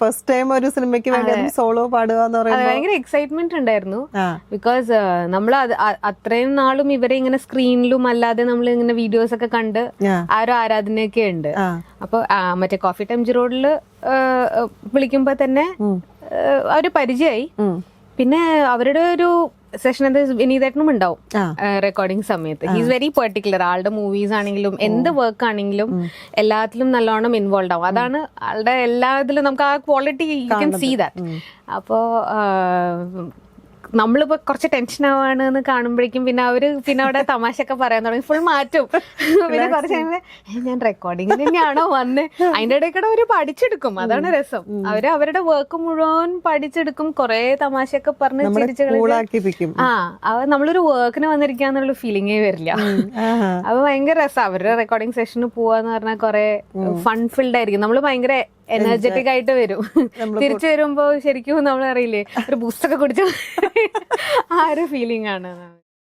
First time ഒരു സിനിമയ്ക്ക് വേണ്ടി സോളോ പാടുക എന്ന് പറയുന്നത് ഭയങ്കര എക്സൈറ്റ്മെന്റ് ഉണ്ടായിരുന്നു. ബിക്കോസ് നമ്മൾ അത്രയും നാളും ഇവരെ ഇങ്ങനെ സ്ക്രീനിലും അല്ലാതെ നമ്മൾ ഇങ്ങനെ വീഡിയോസ് ഒക്കെ കണ്ട് ആ ഒരു ആരാധനയൊക്കെ ഉണ്ട്. അപ്പൊ മറ്റേ കോഫി ടൈം റോഡില് വിളിക്കുമ്പോ തന്നെ ഒരു പരിചയമായി. പിന്നെ അവരുടെ ഒരു സെഷൻ വിനീതേട്ടനും ഉണ്ടാവും റെക്കോർഡിംഗ് സമയത്ത്. He's very particular. ആളുടെ മൂവീസ് ആണെങ്കിലും എന്ത് വർക്ക് ആണെങ്കിലും എല്ലാത്തിലും നല്ലോണം ഇൻവോൾവ് ആവും. അതാണ് ആളുടെ എല്ലാത്തിലും നമുക്ക് ആ quality you can see that. അപ്പോ നമ്മളിപ്പോ കുറച്ച് ടെൻഷൻ ആവാണ് എന്ന് കാണുമ്പോഴേക്കും പിന്നെ അവിടെ തമാശയൊക്കെ പറയാൻ തുടങ്ങി, ഫുൾ മാറ്റും. പിന്നെ കുറച്ച് കഴിയുമ്പോ ഞാൻ റെക്കോർഡിങ് തന്നെയാണോ വന്ന്, അതിന്റെ ഇടയ്ക്കൂടെ അവര് പഠിച്ചെടുക്കും. അതാണ് രസം. അവരുടെ വർക്ക് മുഴുവൻ പഠിച്ചെടുക്കും. കുറെ തമാശയൊക്കെ പറഞ്ഞ് ചിരിച്ചു നമ്മളൊരു വർക്കിന് വന്നിരിക്കാന്നുള്ള ഫീലിംഗേ വരില്ല. അപ്പൊ ഭയങ്കര രസം. അവരുടെ റെക്കോർഡിംഗ് സെഷന് പോവാന്ന് പറഞ്ഞാൽ കുറെ ഫൺ ഫിൽഡ് ആയിരിക്കും. നമ്മള് ഭയങ്കര എനർജറ്റിക് ആയിട്ട് വരും. തിരിച്ചു വരുമ്പോ ശരിക്കും നമ്മളറിയില്ലേ ഒരു ബൂസ്റ്റൊക്കെ കുടിച്ച ആ ഒരു ഫീലിംഗ് ആണ്.